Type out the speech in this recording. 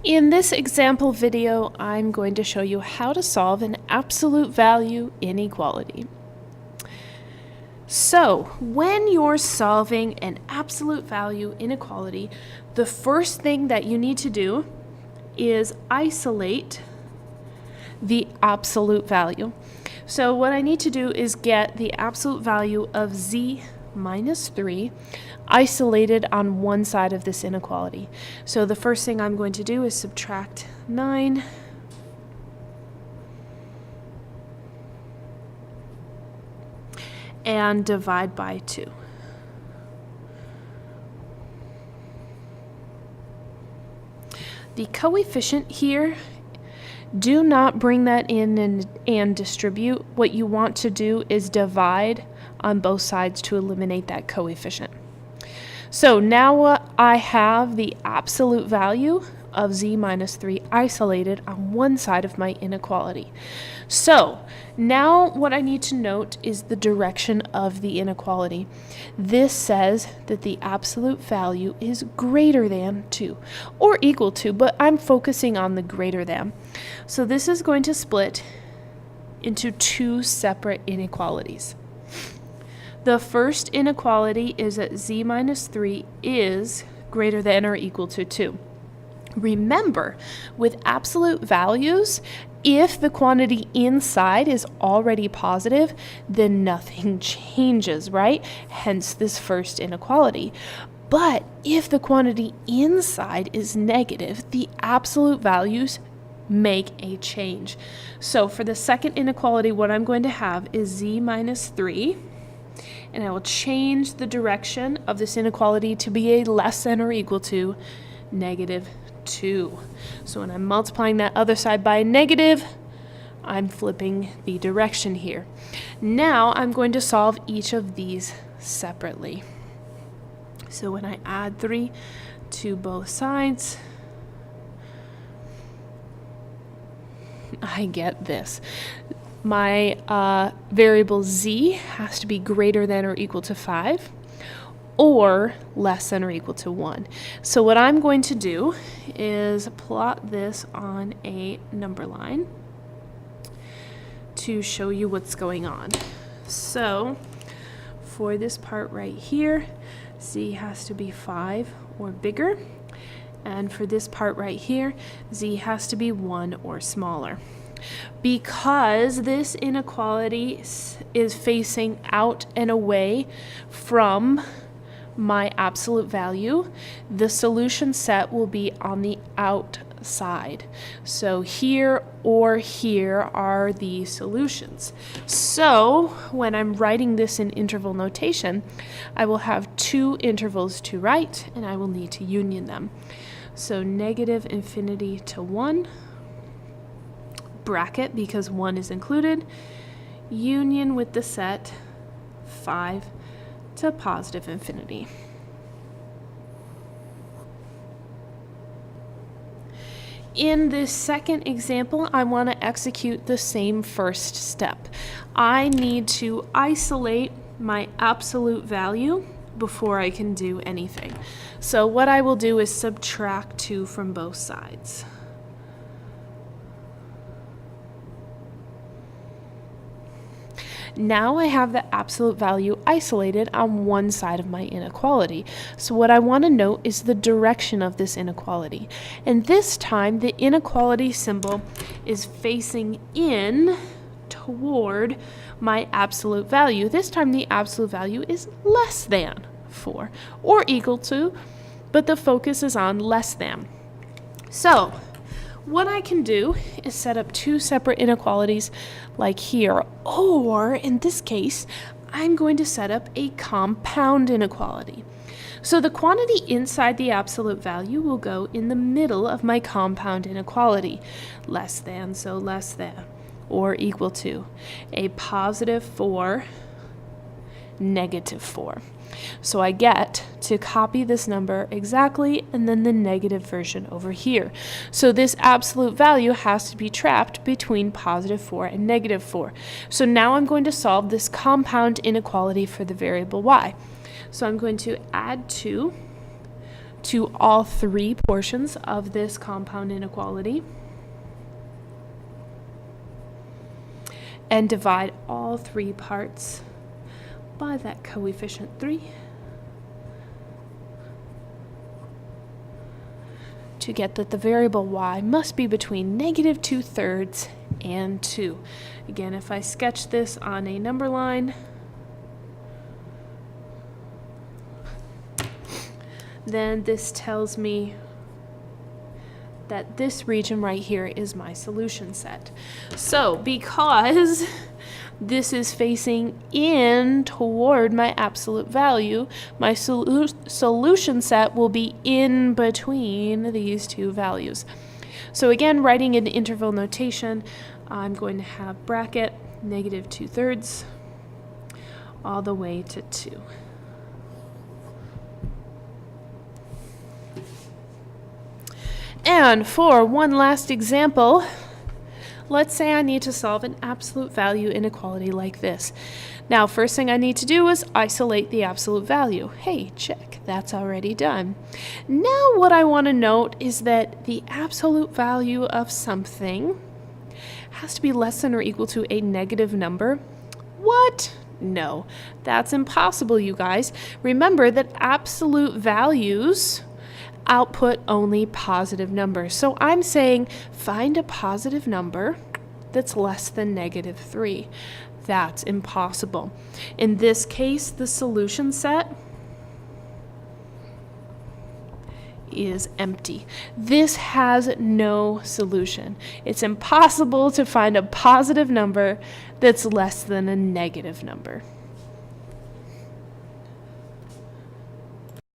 In this example video, I'm going to show you how to solve an absolute value inequality. So, when you're solving an absolute value inequality, the first thing that you need to do is isolate the absolute value. So what I need to do is get the absolute value of z minus 3 isolated on one side of this inequality. So the first thing I'm going to do is subtract 9 and divide by 2. The coefficient here, do not bring that in and distribute. What you want to do is divide on both sides to eliminate that coefficient. So now I have the absolute value of z minus 3 isolated on one side of my inequality. So now what I need to note is the direction of the inequality. This says that the absolute value is greater than 2 or equal to, but I'm focusing on the greater than. So this is going to split into two separate inequalities. The first inequality is that z minus 3 is greater than or equal to 2. Remember, with absolute values, if the quantity inside is already positive, then nothing changes, right? Hence this first inequality. But if the quantity inside is negative, the absolute values make a change. So for the second inequality, what I'm going to have is z minus 3. And I will change the direction of this inequality to be a less than or equal to negative 2. So when I'm multiplying that other side by a negative, I'm flipping the direction here. Now I'm going to solve each of these separately. So when I add 3 to both sides, I get this. My variable z has to be greater than or equal to 5 or less than or equal to 1. So what I'm going to do is plot this on a number line to show you what's going on. So for this part right here, z has to be 5 or bigger. And for this part right here, z has to be 1 or smaller. Because this inequality is facing out and away from my absolute value, the solution set will be on the outside. So here or here are the solutions. So when I'm writing this in interval notation, I will have two intervals to write, and I will need to union them. So negative infinity to 1, bracket because 1 is included, union with the set 5 to positive infinity. In this second example, I want to execute the same first step. I need to isolate my absolute value before I can do anything. So what I will do is subtract 2 from both sides. Now I have the absolute value isolated on one side of my inequality. So what I want to note is the direction of this inequality. And this time the inequality symbol is facing in toward my absolute value. This time the absolute value is less than 4 or equal to, but the focus is on less than. So what I can do is set up two separate inequalities like here, or in this case, I'm going to set up a compound inequality. So the quantity inside the absolute value will go in the middle of my compound inequality. Less than, so less than, or equal to a positive 4, negative 4. So I get to copy this number exactly and then the negative version over here. So this absolute value has to be trapped between positive 4 and negative 4. So now I'm going to solve this compound inequality for the variable y. So I'm going to add 2 to all three portions of this compound inequality and divide all three parts by that coefficient 3 to get that the variable y must be between negative 2/3 and 2. Again, if I sketch this on a number line, then this tells me that this region right here is my solution set. So because this is facing in toward my absolute value, my solution set will be in between these two values. So again, writing in interval notation, I'm going to have bracket negative 2/3 all the way to 2. And for one last example, let's say I need to solve an absolute value inequality like this. Now, first thing I need to do is isolate the absolute value. Hey, check, that's already done. Now what I want to note is that the absolute value of something has to be less than or equal to a negative number. What? No, that's impossible, you guys. Remember that absolute values output only positive numbers. So I'm saying find a positive number that's less than negative 3. That's impossible. In this case, the solution set is empty. This has no solution. It's impossible to find a positive number that's less than a negative number.